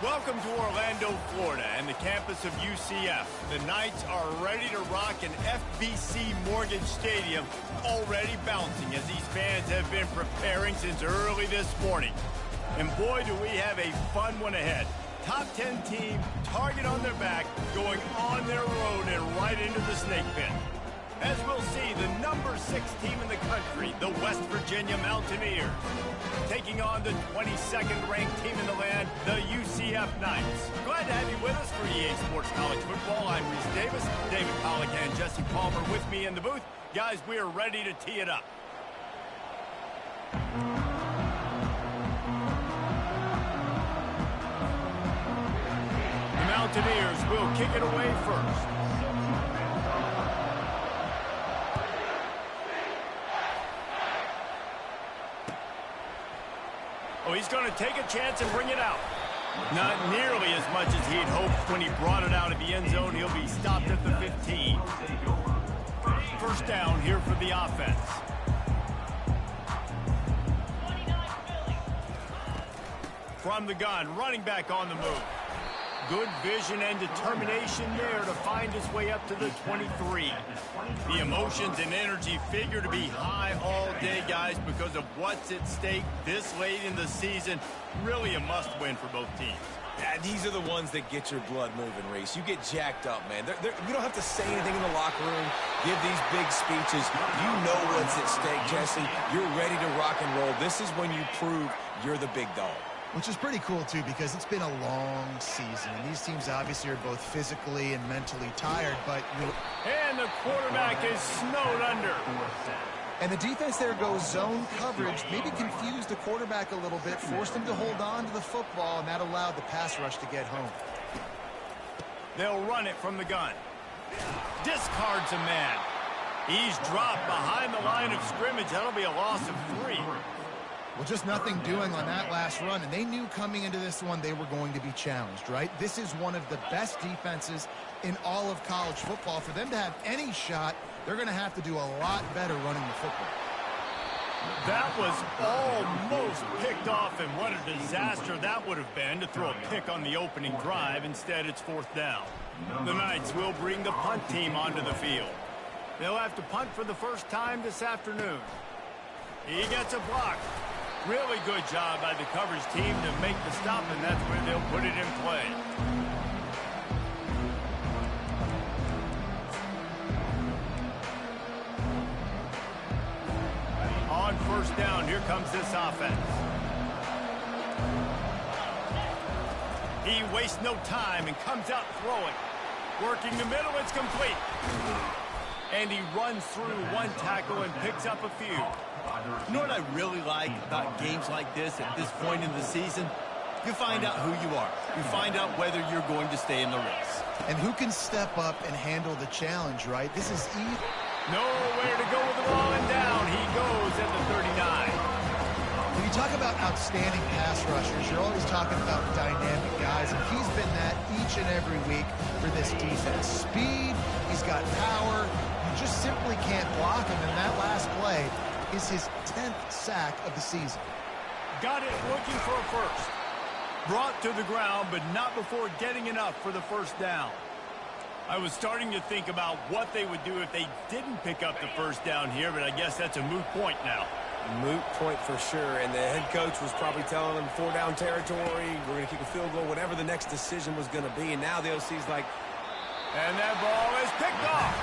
Welcome to Orlando, Florida, and the campus of UCF. The Knights are ready to rock an FBC Mortgage Stadium, already bouncing as these fans have been preparing since early this morning. And boy, do we have a fun one ahead. Top 10 team, target on their back, going on their road and right into the snake pit. As we'll see, the number 6 team in the country, the West Virginia Mountaineers, taking on the 22nd ranked team in the land, the UCF Knights. Glad to have you with us for EA Sports College Football. I'm Reese Davis, David Pollack and Jesse Palmer with me in the booth. Guys, we are ready to tee it up. The Mountaineers will kick it away first. Oh, he's going to take a chance and bring it out. Not nearly as much as he'd hoped when he brought it out of the end zone. He'll be stopped at the 15. First down here for the offense. From the gun, running back on the move. Good vision and determination there to find his way up to the 23. The emotions and energy figure to be high all day, guys, because of what's at stake this late in the season. Really a must-win for both teams. Yeah, these are the ones that get your blood moving, Reese. You get jacked up, man. You don't have to say anything in the locker room, give these big speeches. You know what's at stake, Jesse. You're ready to rock and roll. This is when you prove you're the big dog. Which is pretty cool, too, because it's been a long season. And these teams obviously are both physically and mentally tired, but... And the quarterback is snowed under. And the defense there goes zone coverage, maybe confused the quarterback a little bit, forced him to hold on to the football, and that allowed the pass rush to get home. They'll run it from the gun. Discards a man. He's dropped behind the line of scrimmage. That'll be a loss of 3. Well, just nothing doing on that last run, and they knew coming into this one they were going to be challenged, right? This is one of the best defenses in all of college football. For them to have any shot, they're going to have to do a lot better running the football. That was almost picked off, and what a disaster that would have been to throw a pick on the opening drive. Instead, it's 4th down. The Knights will bring the punt team onto the field. They'll have to punt for the first time this afternoon. He gets a block. Really good job by the coverage team to make the stop, and that's where they'll put it in play. On first down, here comes this offense. He wastes no time and comes out throwing. Working the middle, it's complete. And he runs through one tackle and picks up a few. You know what I really like about games like this at this point in the season? You find out who you are. You find out whether you're going to stay in the race. And who can step up and handle the challenge, right? This is easy. Nowhere to go with the ball, and down he goes at the 39. When you talk about outstanding pass rushers, you're always talking about dynamic guys, and he's been that each and every week for this defense. Speed, he's got power. You just simply can't block him, and that last play is his 10th sack of the season. Got it looking for a first. Brought to the ground, but not before getting enough for the first down. I was starting to think about what they would do if they didn't pick up the first down here, but I guess that's a moot point now. Moot point for sure, and the head coach was probably telling them 4-down territory, we're going to kick a field goal, whatever the next decision was going to be, and now the OC's like... And that ball is picked off.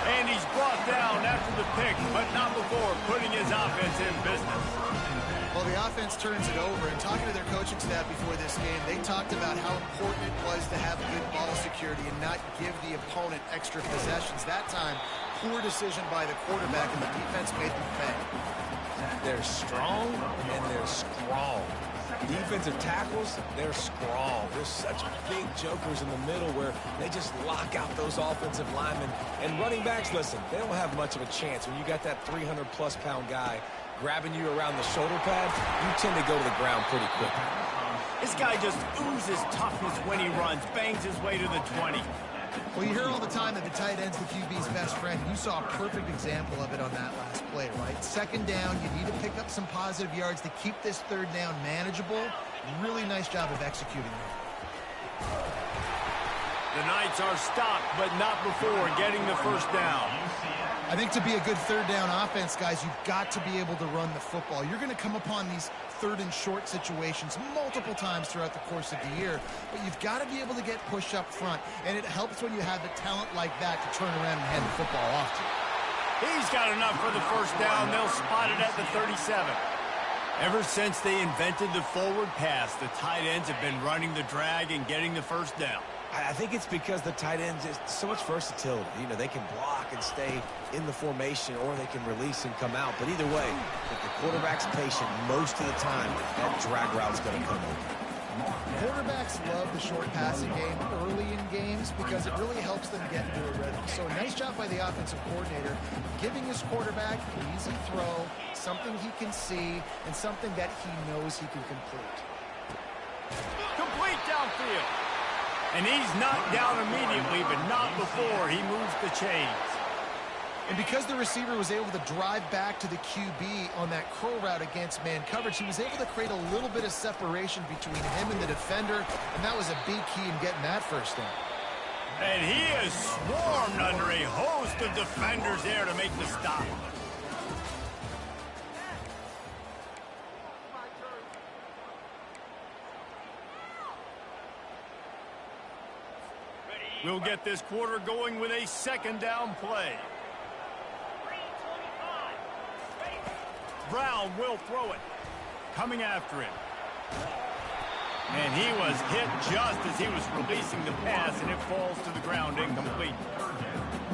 And he's brought down after the pick, but not before putting his offense in business. Well, the offense turns it over, and talking to their coaching staff before this game, they talked about how important it was to have good ball security and not give the opponent extra possessions. That time, poor decision by the quarterback, and the defense made them pay. They're strong, and they're strong. Defensive tackles, they're strong. There's such big jokers in the middle where they just lock out those offensive linemen. And running backs, listen, they don't have much of a chance. When you got that 300-plus pound guy grabbing you around the shoulder pad, you tend to go to the ground pretty quick. This guy just oozes toughness when he runs, bangs his way to the 20. Well, you hear all the time that the tight end's the QB's best friend. You saw a perfect example of it on that last play, right? Second down, you need to pick up some positive yards to keep this third down manageable. Really nice job of executing there. The Knights are stopped, but not before getting the first down. I think to be a good third down offense, guys, you've got to be able to run the football. You're going to come upon these third and short situations multiple times throughout the course of the year, but you've got to be able to get push up front, and it helps when you have the talent like that to turn around and hand the football off to you. He's got enough for the first down. They'll spot it at the 37. Ever since they invented the forward pass, the tight ends have been running the drag and getting the first down. I think it's because the tight ends is so much versatility. You know, they can block and stay in the formation, or they can release and come out. But either way, if the quarterback's patient, most of the time, that drag route's going to come over. Quarterbacks love the short passing game early in games because it really helps them get into a rhythm. So a nice job by the offensive coordinator, giving his quarterback an easy throw, something he can see, and something that he knows he can complete. Complete downfield. And he's knocked down immediately, but not before he moves the chains. And because the receiver was able to drive back to the QB on that curl route against man coverage, he was able to create a little bit of separation between him and the defender, and that was a big key in getting that first down. And he is swarmed under a host of defenders there to make the stop. We'll get this quarter going with a second down play. Brown will throw it. Coming after him. And he was hit just as he was releasing the pass, and it falls to the ground incomplete.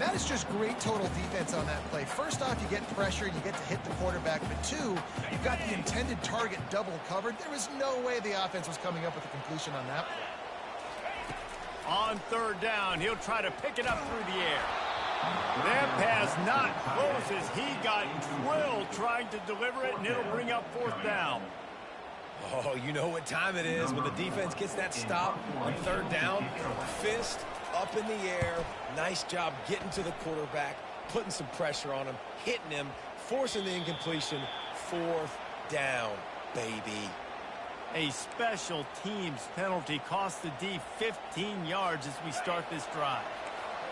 That is just great total defense on that play. First off, you get pressure, you get to hit the quarterback, but two, you've got the intended target double covered. There was no way the offense was coming up with a completion on that play. On third down, he'll try to pick it up through the air. That pass not close as he got drilled trying to deliver it, and it'll bring up fourth down. Oh, you know what time it is when the defense gets that stop on third down. Fist up in the air. Nice job getting to the quarterback, putting some pressure on him, hitting him, forcing the incompletion. Fourth down, baby. A special teams penalty cost the D 15 yards as we start this drive.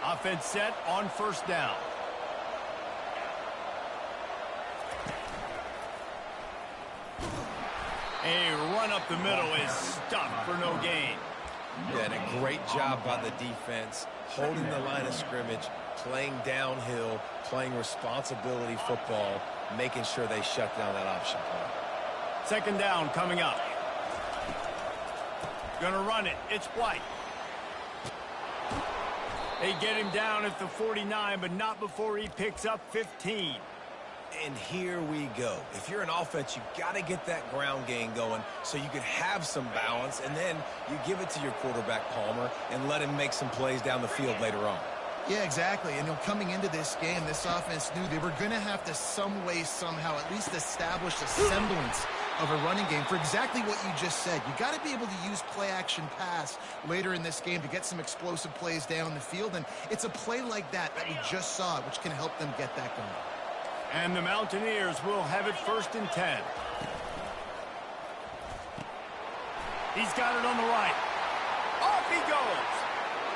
Offense set on first down. A run up the middle is stuffed for no gain. Yeah, and a great job by the defense, holding the line of scrimmage, playing downhill, playing responsibility football, making sure they shut down that option play. Second down coming up. Gonna run it. It's White. They get him down at the 49, but not before he picks up 15. And here we go. If you're an offense, you've got to get that ground game going so you can have some balance, and then you give it to your quarterback, Palmer, and let him make some plays down the field later on. Yeah, exactly. And coming into this game, this offense knew they were going to have to some way, somehow, at least establish a semblance of a running game for exactly what you just said. You got to be able to use play-action pass later in this game to get some explosive plays down the field, and it's a play like that we just saw, which can help them get that going. And the Mountaineers will have it first and 10. He's got it on the right. Off he goes.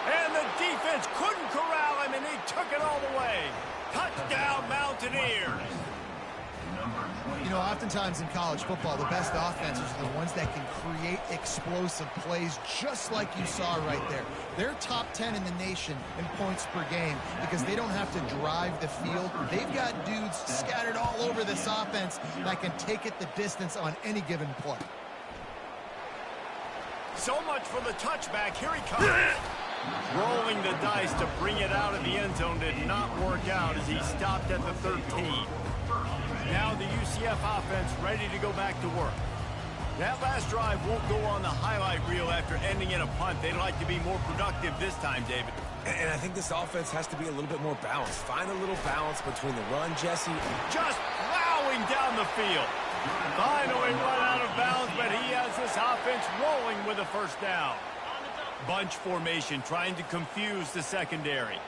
And the defense couldn't corral him, and he took it all the way. Touchdown, Mountaineers. You know, oftentimes in college football, the best offenses are the ones that can create explosive plays, just like you saw right there. They're top 10 in the nation in points per game because they don't have to drive the field. They've got dudes scattered all over this offense that can take it the distance on any given play. So much for the touchback. Here he comes. Rolling the dice to bring it out of the end zone did not work out as he stopped at the 13. Now the UCF offense ready to go back to work. That last drive won't go on the highlight reel after ending in a punt. They'd like to be more productive this time, David. And I think this offense has to be a little bit more balanced. Find a little balance between the run, Jesse. Just plowing down the field. Finally run out of bounds, but he has this offense rolling with a first down. Bunch formation trying to confuse the secondary.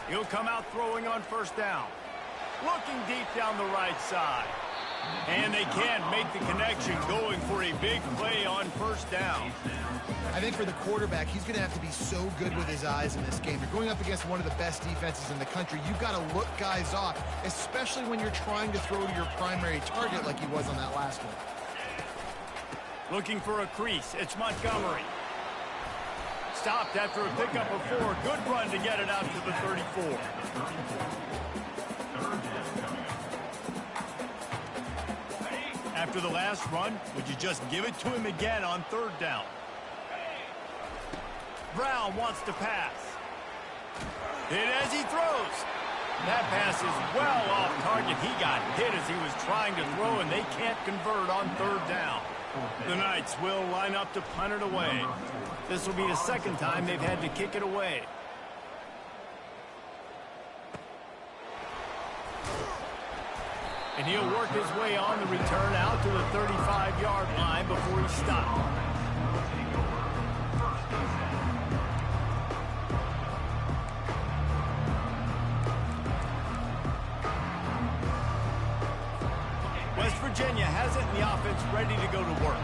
He'll come out throwing on first down. Looking deep down the right side. And they can't make the connection, going for a big play on first down. I think for the quarterback, he's going to have to be so good with his eyes in this game. You're going up against one of the best defenses in the country. You've got to look guys off, especially when you're trying to throw to your primary target like he was on that last one. Looking for a crease. It's Montgomery. Stopped after a pickup of 4. Good run to get it out to the 34. After the last run, would you just give it to him again on third down? Brown wants to pass. Hit as he throws. That pass is well off target. He got hit as he was trying to throw, and they can't convert on third down. The Knights will line up to punt it away. This will be the second time they've had to kick it away. And he'll work his way on the return out to the 35-yard line before he stopped. West Virginia has it in the offense ready to go to work.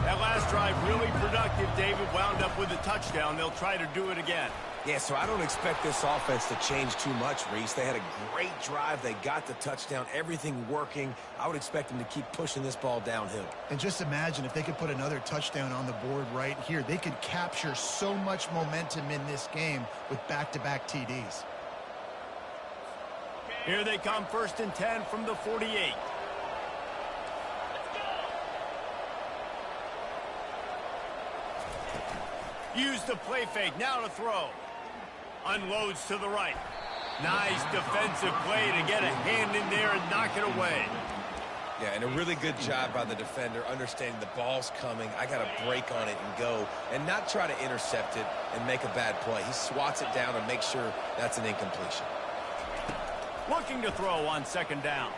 That last drive really productive. David wound up with a touchdown. They'll try to do it again. Yeah, so I don't expect this offense to change too much, Reese. They had a great drive. They got the touchdown. Everything working. I would expect them to keep pushing this ball downhill. And just imagine if they could put another touchdown on the board right here. They could capture so much momentum in this game with back-to-back TDs. Here they come, 1st and 10 from the 48. Use the play fake, now to throw. Unloads to the right. Nice defensive play to get a hand in there and knock it away. Yeah, and a really good job by the defender, understanding the ball's coming. I got to break on it and go, and not try to intercept it and make a bad play. He swats it down and makes sure that's an incompletion. Looking to throw on 2nd down.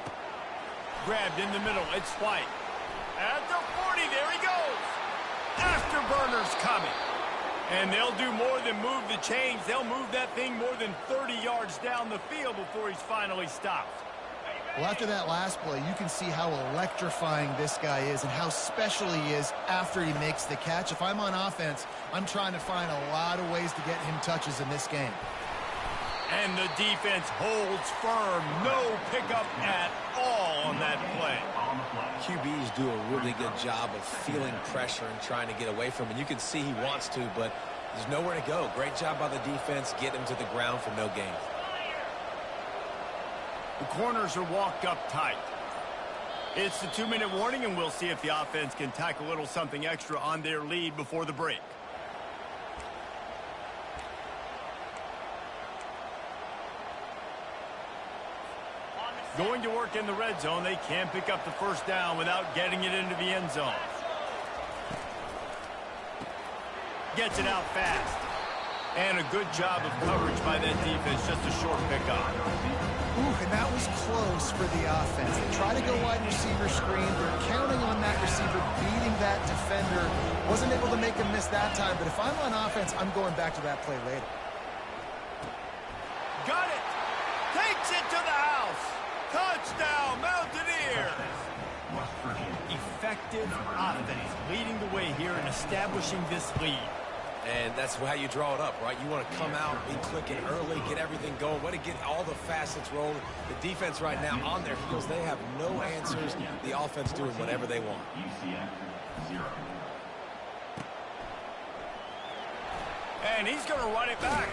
Grabbed in the middle, it's White. At the 40, there he goes. Afterburners coming. And they'll do more than move the chains. They'll move that thing more than 30 yards down the field before he's finally stopped. Well, after that last play, you can see how electrifying this guy is and how special he is after he makes the catch. If I'm on offense, I'm trying to find a lot of ways to get him touches in this game. And the defense holds firm. No pickup at all on that play. QBs do a really good job of feeling pressure and trying to get away from it. You can see he wants to, but there's nowhere to go. Great job by the defense, getting him to the ground for no gain. The corners are walked up tight. It's the 2-minute warning, and we'll see if the offense can tack a little something extra on their lead before the break. Going to work in the red zone. They can't pick up the 1st down without getting it into the end zone. Gets it out fast. And a good job of coverage by that defense. Just a short pickup. Ooh, and that was close for the offense. They try to go wide receiver screen. They're counting on that receiver beating that defender. Wasn't able to make him miss that time. But if I'm on offense, I'm going back to that play later. Got it. Takes it to the house. Touchdown, Mountaineers! Effective offense leading the way here and establishing this lead. And that's how you draw it up, right? You want to come out, be clicking early, get everything going, want to get all the facets rolling. The defense right now on their heels, they have no answers. The offense doing whatever they want. UCF 0. And he's going to run it back.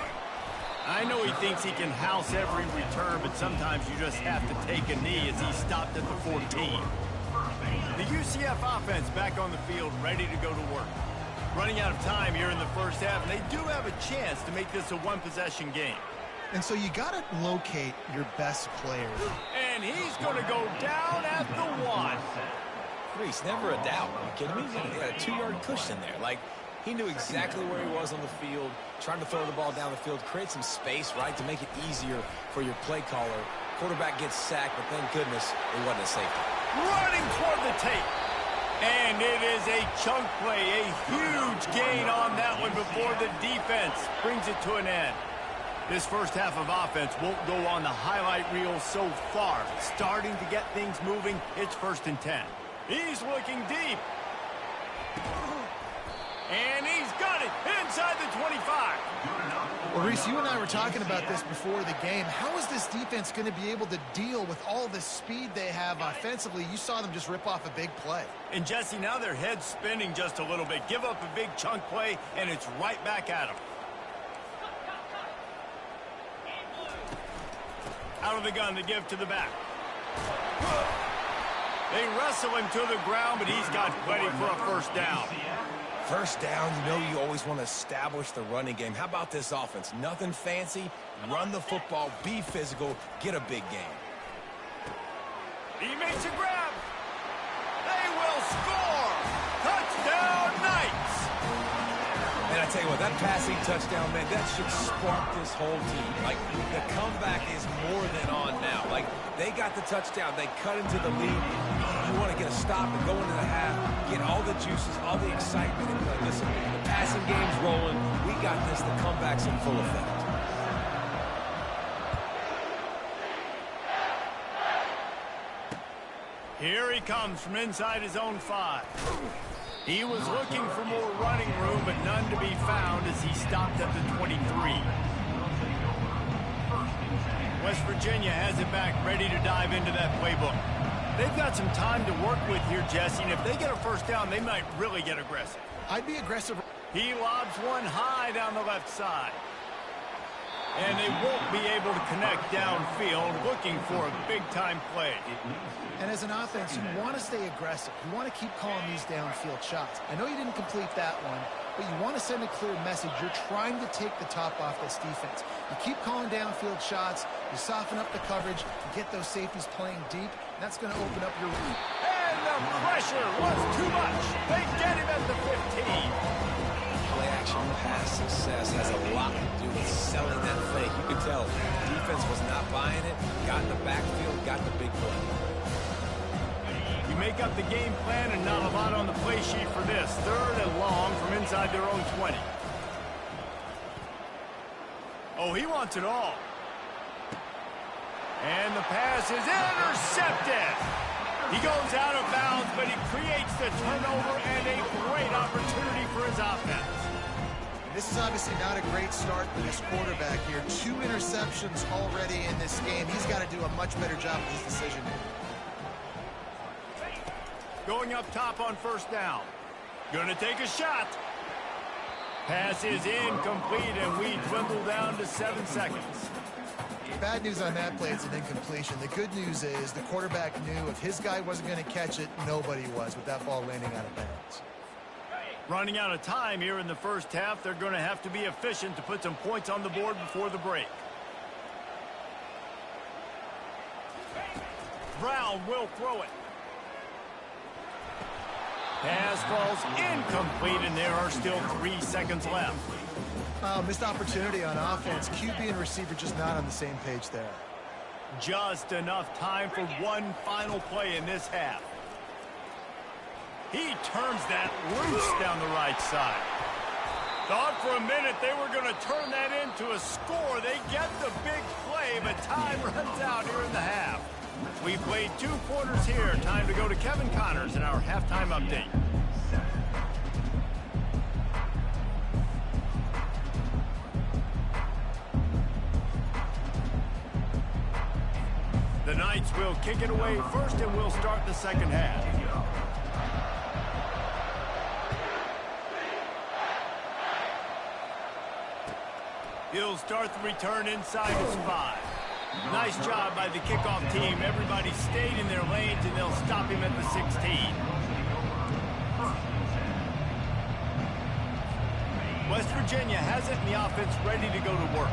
I know he thinks he can house every return, but sometimes you just have to take a knee as he stopped at the 14. The UCF offense back on the field, ready to go to work. Running out of time here in the 1st half, and they do have a chance to make this a one-possession game. And so you got to locate your best players. And he's going to go down at the 1. Reese, never a doubt. Are you kidding me? He had a 2-yard cushion there. Like, he knew exactly where he was on the field, trying to throw the ball down the field, create some space, right, to make it easier for your play caller. Quarterback gets sacked, but thank goodness it wasn't a safety. Running toward the tape. And it is a chunk play, a huge gain on that one before the defense brings it to an end. This first half of offense won't go on the highlight reel so far. Starting to get things moving. It's 1st and 10. He's looking deep. And he's got it inside the 25. Well, Reese, you and I were talking about this before the game. How is this defense going to be able to deal with all the speed they have offensively? You saw them just rip off a big play. And, Jesse, now their head's spinning just a little bit. Give up a big chunk play, and it's right back at them. Out of the gun to give to the back. They wrestle him to the ground, but he's got plenty for a first down. First down, you know you always want to establish the running game. How about this offense? Nothing fancy. Run the football, be physical, get a big game. He makes a grab. They will score. Touchdown, Knights. And I tell you what, that passing touchdown, man, that should spark this whole team. Like, the comeback is more than on now. Like, they got the touchdown. They cut into the lead. You want to get a stop and go into the half, get all the juices, all the excitement. And like, listen, the passing game's rolling. We got this. The comeback's in full effect. Here he comes from inside his own 5. He was looking for more running room, but none to be found as he stopped at the 23. West Virginia has it back, ready to dive into that playbook. They've got some time to work with here, Jesse, and if they get a first down, they might really get aggressive. I'd be aggressive. He lobs one high down the left side. And they won't be able to connect downfield, looking for a big-time play. And as an offense, you want to stay aggressive. You want to keep calling these downfield shots. I know you didn't complete that one, but you want to send a clear message. You're trying to take the top off this defense. You keep calling downfield shots, you soften up the coverage, you get those safeties playing deep, and that's going to open up your read. And the pressure was too much. They get him at the 15. Play-action pass success has a lot to do with selling that fake. You could tell the defense was not buying it, got in the backfield, got the big play. You make up the game plan and not a lot on the play sheet for this. 3rd and long from inside their own 20. Oh, he wants it all. And the pass is intercepted. He goes out of bounds, but he creates the turnover and a great opportunity for his offense. This is obviously not a great start for this quarterback here. 2 interceptions already in this game. He's got to do a much better job with his decision. Going up top on first down. Gonna take a shot. Pass is incomplete, and we dwindle down to 7 seconds. Bad news on that play, it's an incompletion. The good news is the quarterback knew if his guy wasn't going to catch it, nobody was with that ball landing out of bounds. Running out of time here in the first half, they're going to have to be efficient to put some points on the board before the break. Brown will throw it. Pass falls incomplete, and there are still 3 seconds left. Missed opportunity on offense. QB and receiver just not on the same page there. Just enough time for one final play in this half. He turns that loose down the right side. Thought for a minute they were going to turn that into a score. They get the big play, but time runs out here in the half. We played 2 quarters here. Time to go to Kevin Connors in our halftime update. The Knights will kick it away first, and we'll start the second half. He'll start the return inside his 5. Nice job by the kickoff team. Everybody stayed in their lanes, and they'll stop him at the 16. West Virginia has it in the offense ready to go to work.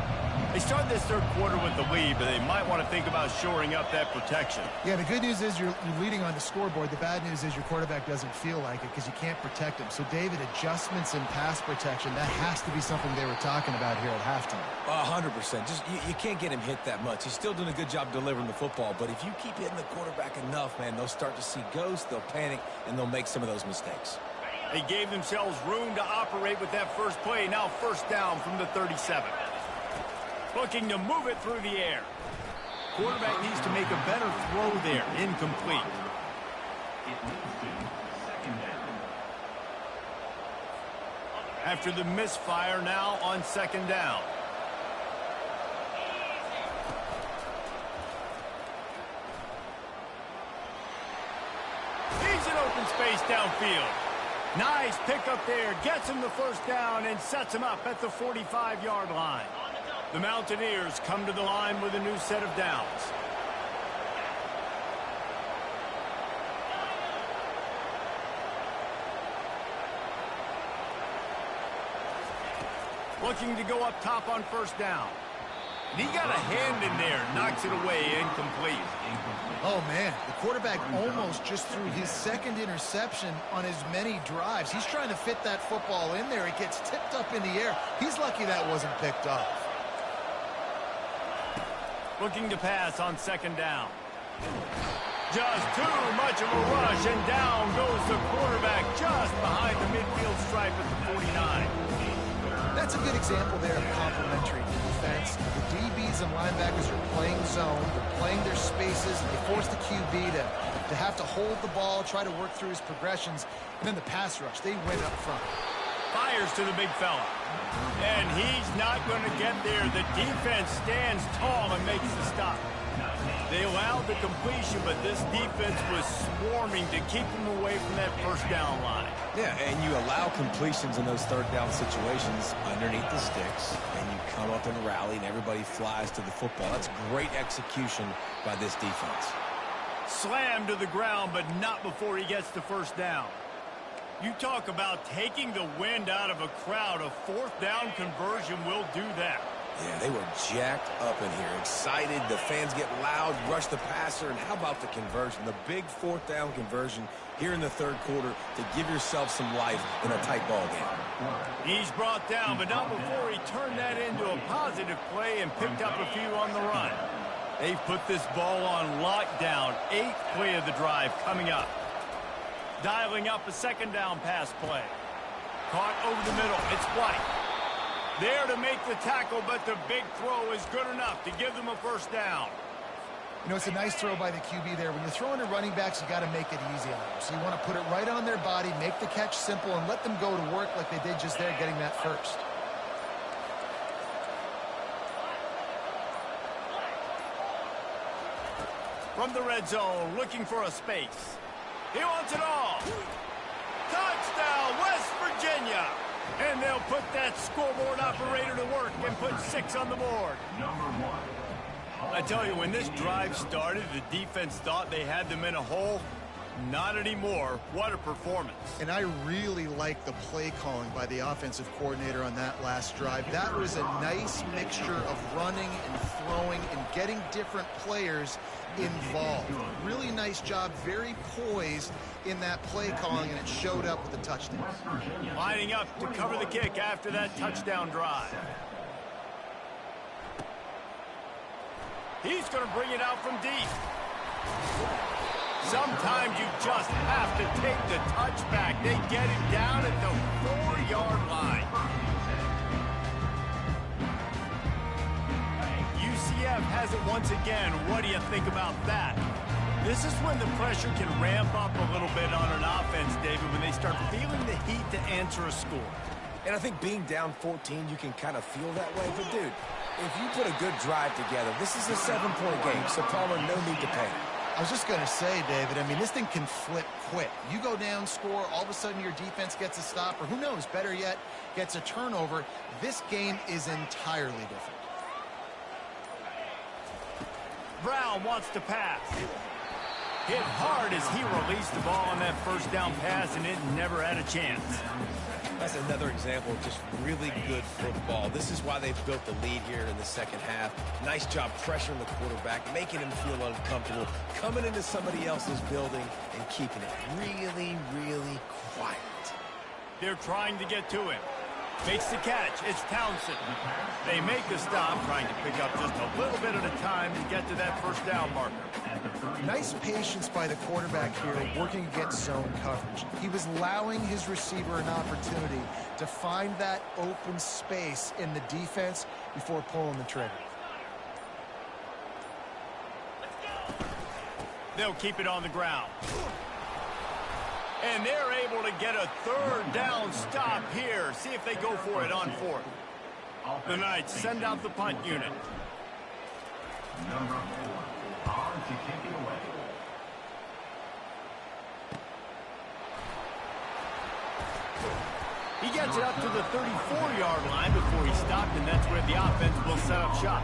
They start this third quarter with the lead, but they might want to think about shoring up that protection. Yeah, the good news is you're leading on the scoreboard. The bad news is your quarterback doesn't feel like it because you can't protect him. So, David, adjustments in pass protection, that has to be something they were talking about here at halftime. 100%. Just you can't get him hit that much. He's still doing a good job delivering the football, but if you keep hitting the quarterback enough, man, they'll start to see ghosts, they'll panic, and they'll make some of those mistakes. They gave themselves room to operate with that first play. Now first down from the 37. Looking to move it through the air. Quarterback needs to make a better throw there. Incomplete. After the misfire, now on second down. He's in open space downfield. Nice pickup there. Gets him the first down and sets him up at the 45-yard line. The Mountaineers come to the line with a new set of downs. Looking to go up top on first down. And he got a hand in there. Knocks it away. Incomplete. Oh, man. The quarterback almost just threw his second interception on as many drives. He's trying to fit that football in there. It gets tipped up in the air. He's lucky that wasn't picked off. Looking to pass on second down. Just too much of a rush, and down goes the quarterback just behind the midfield stripe at the 49. That's a good example there of complementary defense. The DBs and linebackers are playing zone. They're playing their spaces, and they force the QB to have to hold the ball, try to work through his progressions. And then the pass rush, they win up front. Fires to the big fella. And he's not going to get there. The defense stands tall and makes the stop. They allowed the completion, but this defense was swarming to keep them away from that first down line. Yeah, and you allow completions in those third down situations underneath the sticks, and you come up and rally, and everybody flies to the football. That's great execution by this defense. Slammed to the ground, but not before he gets the first down. You talk about taking the wind out of a crowd. A fourth down conversion will do that. Yeah, they were jacked up in here, excited. The fans get loud, rush the passer, and how about the conversion? The big fourth down conversion here in the third quarter to give yourself some life in a tight ball game. He's brought down, but not before he turned that into a positive play and picked up a few on the run. They've put this ball on lockdown. 8th play of the drive coming up. Dialing up a second down pass play. Caught over the middle. It's White. There to make the tackle, but the big throw is good enough to give them a first down. You know, it's a nice throw by the QB there. When you're throwing to running backs, you got to make it easy on them. So you want to put it right on their body, make the catch simple, and let them go to work like they did just there, getting that first. From the red zone, looking for a space. He wants it all. Touchdown, West Virginia. And they'll put that scoreboard operator to work and put 6 on the board. I tell you, when this drive started, the defense thought they had them in a hole. Not anymore. What a performance. And I really like the play calling by the offensive coordinator on that last drive. That was a nice mixture of running and throwing and getting different players involved. Really nice job, very poised in that play calling, and it showed up with a touchdown. Lining up to cover the kick after that touchdown drive. He's going to bring it out from deep. Sometimes you just have to take the touchback. They get him down at the 4-yard line. UCF has it once again. What do you think about that? This is when the pressure can ramp up a little bit on an offense, David, when they start feeling the heat to answer a score. And I think being down 14, you can kind of feel that way. But, dude, if you put a good drive together, this is a 7-point game, so Palmer, no need to panic. I was just going to say, David, I mean, this thing can flip quick. You go down, score, all of a sudden your defense gets a stop, or who knows, better yet, gets a turnover. This game is entirely different. Brown wants to pass. Hit hard as he released the ball on that first down pass, and it never had a chance. That's another example of just really good football. This is why they've built the lead here in the second half. Nice job pressuring the quarterback, making him feel uncomfortable, coming into somebody else's building and keeping it really, really quiet. They're trying to get to him. Makes the catch. It's Townsend. They make the stop, trying to pick up just a little bit at a time to get to that first down marker. Nice patience by the quarterback here, working against zone coverage. He was allowing his receiver an opportunity to find that open space in the defense before pulling the trigger. They'll keep it on the ground. And they're able to get a third down stop here. See if they go for it on fourth. The Knights send out the punt unit. Number 4, on to kick it away. He gets it up to the 34-yard line before he stopped, and that's where the offense will set up shop.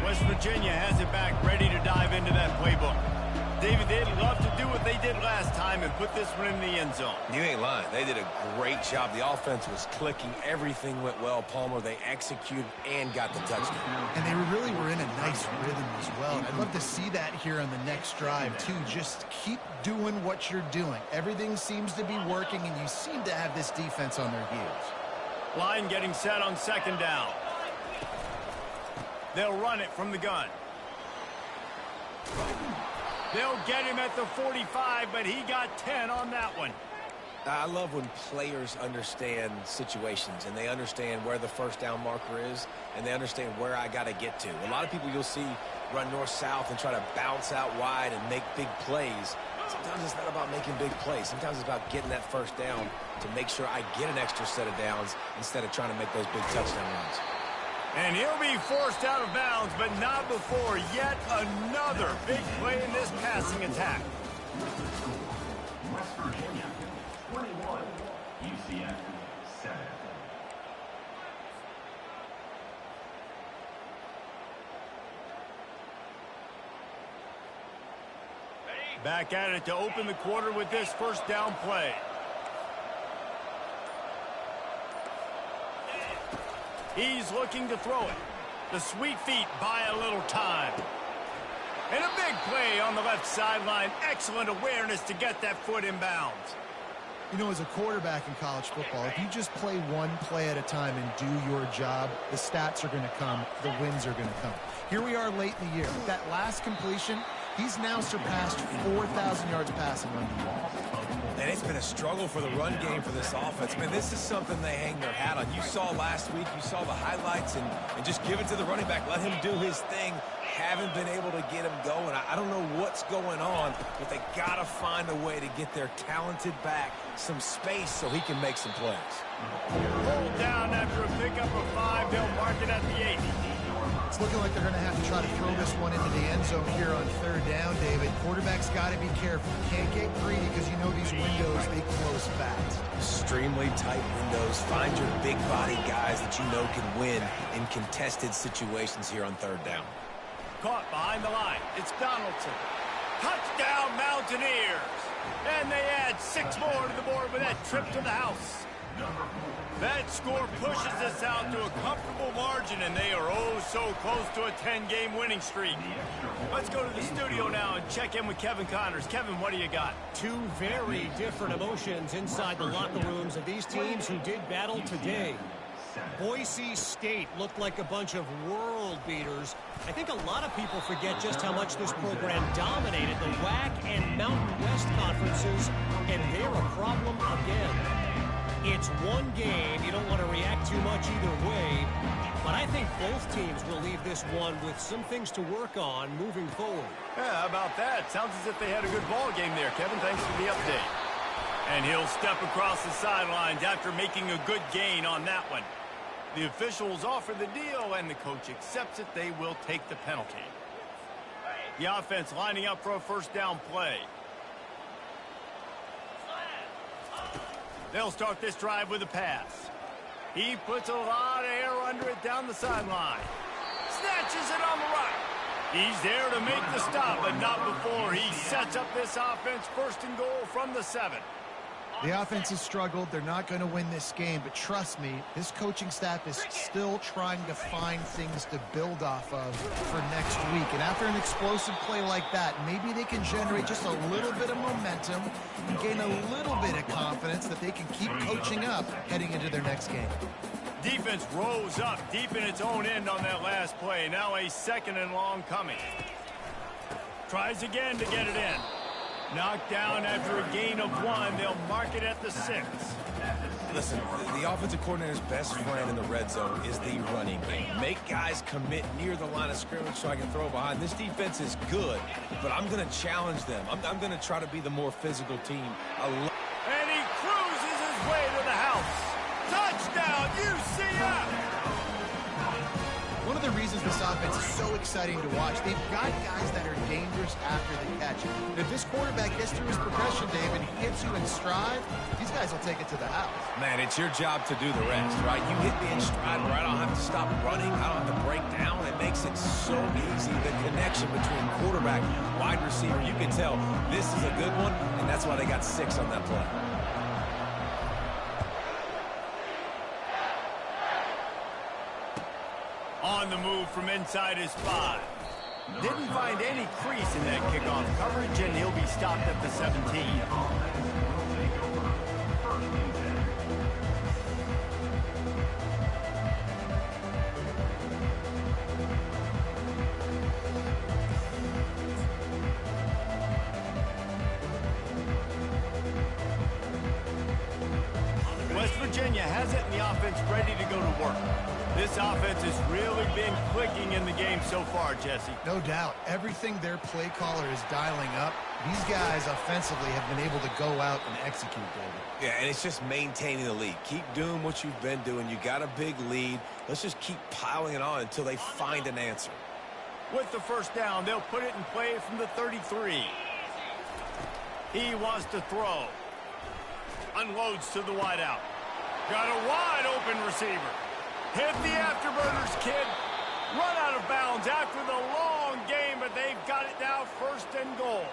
West Virginia has it back, ready to dive into that playbook. David, they'd love to do what they did last time and put this one in the end zone. You ain't lying. They did a great job. The offense was clicking. Everything went well, Palmer. They executed and got the touchdown. And they really were in a nice rhythm as well. And I'd love to see that here on the next drive, too. Just keep doing what you're doing. Everything seems to be working, and you seem to have this defense on their heels. Line getting set on second down. They'll run it from the gun. They'll get him at the 45, but he got 10 on that one. I love when players understand situations and they understand where the first down marker is and they understand where I got to get to. A lot of people you'll see run north-south and try to bounce out wide and make big plays. Sometimes it's not about making big plays. Sometimes it's about getting that first down to make sure I get an extra set of downs instead of trying to make those big touchdown runs. And he'll be forced out of bounds, but not before yet another big play in this passing attack. West Virginia, 21, UCF, 7. Back at it to open the quarter with this first down play. He's looking to throw it. The sweet feet buy a little time. And a big play on the left sideline. Excellent awareness to get that foot in bounds. You know, as a quarterback in college football, if you just play one play at a time and do your job, the stats are going to come, the wins are going to come. Here we are late in the year. That last completion, he's now surpassed 4,000 yards passing under the ball. And it's been a struggle for the run game for this offense. Man, this is something they hang their hat on. You saw last week, you saw the highlights, and just give it to the running back. Let him do his thing. Haven't been able to get him going. I don't know what's going on, but they got to find a way to get their talented back some space so he can make some plays. Pulled down after a pickup of 5. They'll mark it at the 8. It's looking like they're going to have to try to throw this one into the end zone here on third down, David. Quarterback's got to be careful. Can't get greedy because you know these windows, they close fast. Extremely tight windows. Find your big body guys that you know can win in contested situations here on third down. Caught behind the line. It's Donaldson. Touchdown, Mountaineers. And they add 6 more to the board with that trip to the house. That score pushes us out to a comfortable margin, and they are oh so close to a 10-game winning streak. Let's go to the studio now and check in with Kevin Connors. Kevin, what do you got? Two very different emotions inside the locker rooms of these teams who did battle today. Boise State looked like a bunch of world beaters. I think a lot of people forget just how much this program dominated the WAC and Mountain West conferences, and they're a problem again. It's one game. You don't want to react too much either way, but I think both teams will leave this one with some things to work on moving forward. Yeah, how about that? Sounds as if they had a good ball game there, Kevin. Thanks for the update. And he'll step across the sidelines after making a good gain on that one. The officials offer the deal, and the coach accepts it. They will take the penalty. The offense lining up for a first down play. They'll start this drive with a pass. He puts a lot of air under it down the sideline. Snatches it on the right. He's there to make the stop, but not before he sets up this offense first and goal from the 7. The offense has struggled. They're not going to win this game, but trust me, this coaching staff is still trying to find things to build off of for next week. And after an explosive play like that, maybe they can generate just a little bit of momentum and gain a little bit of confidence that they can keep coaching up heading into their next game. Defense rose up deep in its own end on that last play. Now a 2nd and long coming. Tries again to get it in. Knocked down after a gain of 1. They'll mark it at the 6. Listen, the offensive coordinator's best friend in the red zone is the running game. Make guys commit near the line of scrimmage so I can throw behind. This defense is good, but I'm going to challenge them. I'm going to try to be the more physical team. And he cruises his way to the house. Touchdown, UCF! One of the reasons this offense is so exciting to watch, they've got guys that are dangerous after the catch. And if this quarterback gets through his progression, Dave, and he hits you in stride, these guys will take it to the house. Man, it's your job to do the rest, right? You hit me in stride where I don't have to stop running. I don't have to break down. It makes it so easy. The connection between quarterback, wide receiver, you can tell this is a good one, and that's why they got 6 on that play. On the move from inside his 5. Didn't find any crease in that kickoff coverage, and he'll be stopped at the 17. West Virginia has it, and the offense ready to go to work. This offense has really been clicking in the game so far, Jesse. No doubt. Everything their play caller is dialing up, these guys offensively have been able to go out and execute, David. Yeah, and it's just maintaining the lead. Keep doing what you've been doing. You got a big lead. Let's just keep piling it on until they find an answer. With the 1st down, they'll put it in play from the 33. He wants to throw. Unloads to the wideout. Got a wide open receiver. Hit the afterburners, kid. Run out of bounds after the long game, but they've got it now 1st and goal.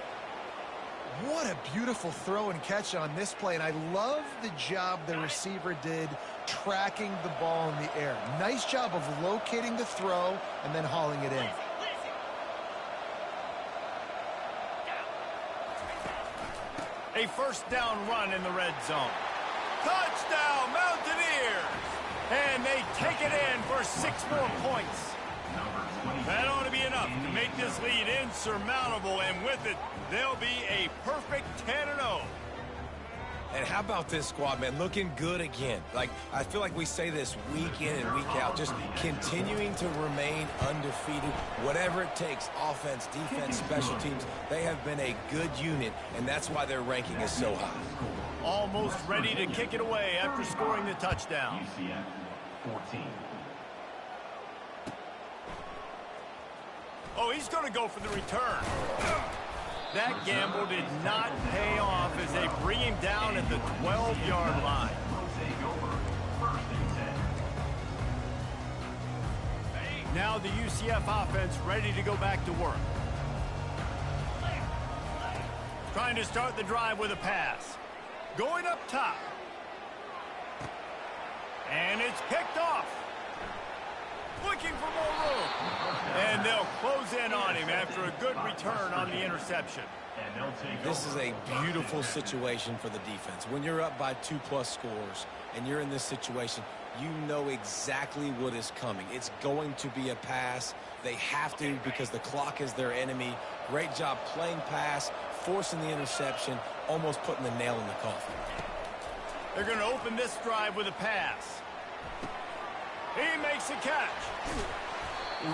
What a beautiful throw and catch on this play, and I love the job the receiver did tracking the ball in the air. Nice job of locating the throw and then hauling it in. A 1st down run in the red zone. Touchdown, Mountaineers! And they take it in for 6 more points. That ought to be enough to make this lead insurmountable, and with it, they'll be a perfect 10-0. And how about this squad, man? Looking good again. Like, I feel like we say this week in and week out, just continuing to remain undefeated. Whatever it takes, offense, defense, special teams, they have been a good unit, and that's why their ranking is so high. Almost ready to kick it away after scoring the touchdown. UCF 14. Oh, he's going to go for the return. That gamble did not pay off as they bring him down at the 12-yard line. Now the UCF offense ready to go back to work. Trying to start the drive with a pass. Going up top. And it's picked off. Looking for more room. And they'll close in on him after a good return on the interception. This is a beautiful situation for the defense. When you're up by 2+ scores and you're in this situation, you know exactly what is coming. It's going to be a pass. They have to because the clock is their enemy. Great job playing pass, forcing the interception, almost putting the nail in the coffin. They're going to open this drive with a pass. He makes a catch.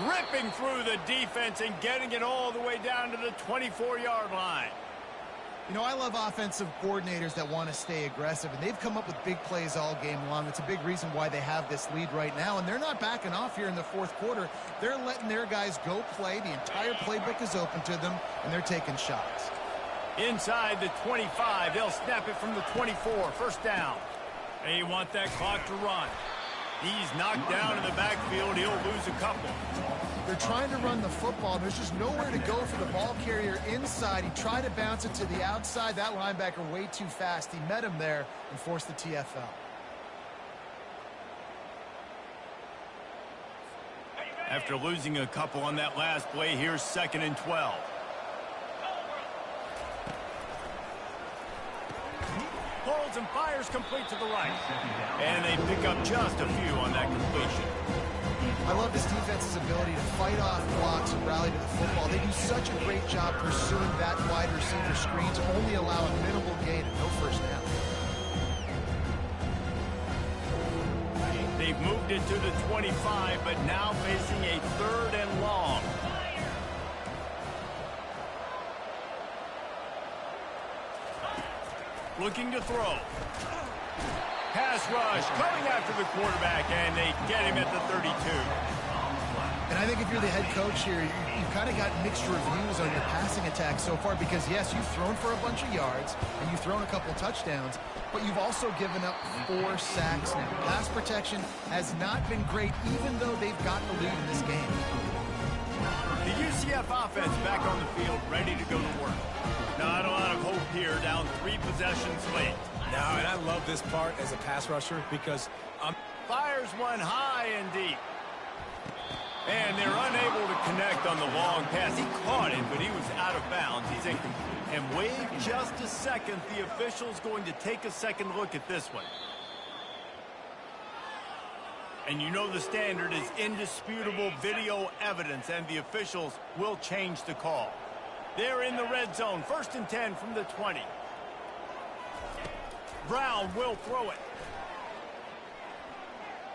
Ripping through the defense and getting it all the way down to the 24-yard line. You know, I love offensive coordinators that want to stay aggressive, and they've come up with big plays all game long. It's a big reason why they have this lead right now, and they're not backing off here in the 4th quarter. They're letting their guys go play. The entire playbook is open to them, and they're taking shots. Inside the 25, they'll snap it from the 24, 1st down. They want that clock to run. He's knocked down in the backfield. He'll lose a couple. They're trying to run the football. There's just nowhere to go for the ball carrier inside. He tried to bounce it to the outside. That linebacker way too fast. He met him there and forced the TFL. After losing a couple on that last play, here's 2nd and 12. Holds and fires complete to the right. And they pick up just a few on that completion. I love this defense's ability to fight off blocks and rally to the football. They do such a great job pursuing that wide receiver screen to only allow a minimal gain and no first down. They've moved it to the 25, but now facing a 3rd and long. Looking to throw. Pass rush coming after the quarterback, and they get him at the 32. And I think if you're the head coach here, you've kind of got mixed reviews on your passing attack so far because, yes, you've thrown for a bunch of yards and you've thrown a couple touchdowns, but you've also given up 4 sacks now. Pass protection has not been great, even though they've got the lead in this game. The UCF offense back on the field, ready to go to work. Not a lot of hope here, down 3 possessions late. No, and I love this part as a pass rusher because fires one high and deep. And they're unable to connect on the long pass. He caught it, but he was out of bounds. He's incomplete. And wait just a second. The official's going to take a second look at this one. And you know the standard is indisputable video evidence, and the officials will change the call. They're in the red zone. 1st and 10 from the 20. Brown will throw it.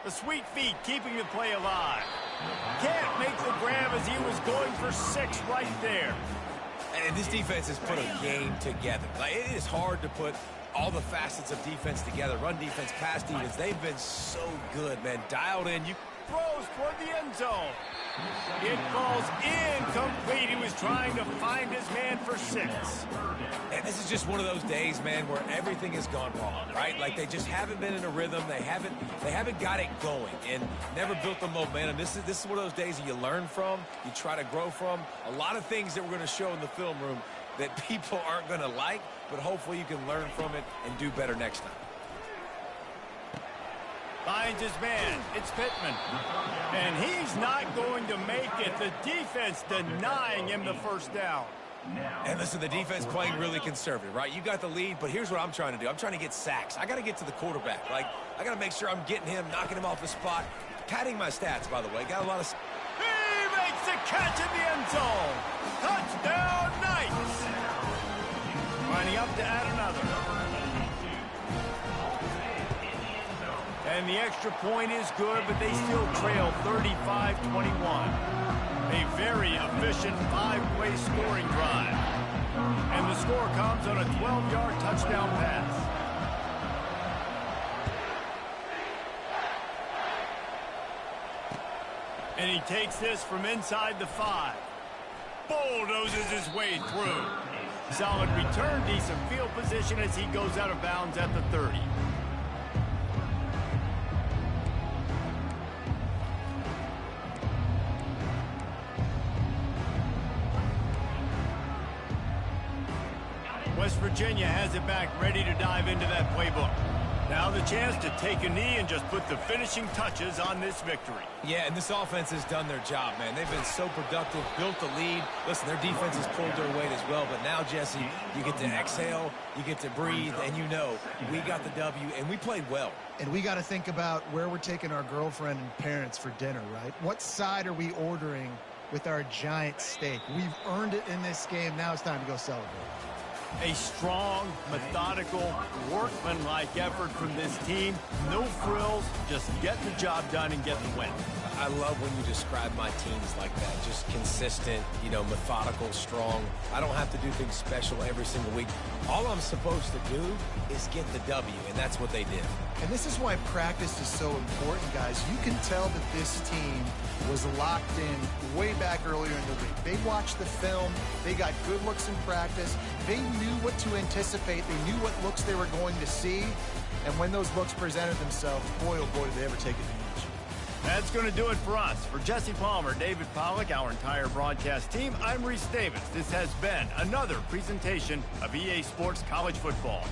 The sweet feet keeping the play alive. Can't make the grab as he was going for 6 right there. And this defense has put a game together. Like, it is hard to put all the facets of defense together. Run defense, pass defense. They've been so good, man. Dialed in. You throws toward the end zone. It falls incomplete. He was trying to find his man for 6. And this is just one of those days, man, where everything has gone wrong, right? Like they just haven't been in a rhythm. They haven't got it going and never built the momentum. This is one of those days that you learn from, you try to grow from. A lot of things that we're going to show in the film room that people aren't going to like, but hopefully you can learn from it and do better next time. Finds his man. It's Pittman. And he's not going to make it. The defense denying him the first down. And listen, the defense playing really conservative, right? You got the lead, but here's what I'm trying to do. I'm trying to get sacks. I got to get to the quarterback. Like, I got to make sure I'm getting him, knocking him off the spot. Padding my stats, by the way. Got a lot of... He makes the catch in the end zone. Touchdown, Knights. Lining up to add another. And the extra point is good, but they still trail 35-21. A very efficient 5-play scoring drive. And the score comes on a 12-yard touchdown pass. And he takes this from inside the 5. Bulldozes his way through. Solid return, decent field position as he goes out of bounds at the 30. West Virginia has it back, ready to dive into that playbook. Now the chance to take a knee and just put the finishing touches on this victory. Yeah, and this offense has done their job, man. They've been so productive, built the lead. Listen, their defense has pulled their weight as well, but now, Jesse, you get to exhale, you get to breathe, and you know we got the W, and we played well. And we got to think about where we're taking our girlfriend and parents for dinner, right? What side are we ordering with our giant steak? We've earned it in this game. Now it's time to go celebrate. A strong, methodical, workmanlike effort from this team. No frills, just get the job done and get the win. I love when you describe my teams like that. Just consistent, methodical, strong. I don't have to do things special every single week. All I'm supposed to do is get the W, and that's what they did. And this is why practice is so important, guys. You can tell that this team was locked in way back earlier in the week. They watched the film. They got good looks in practice. They knew what to anticipate. They knew what looks they were going to see. And when those looks presented themselves, boy, oh boy, did they ever take advantage. That's going to do it for us. For Jesse Palmer, David Pollack, our entire broadcast team, I'm Reese Davis. This has been another presentation of EA Sports College Football.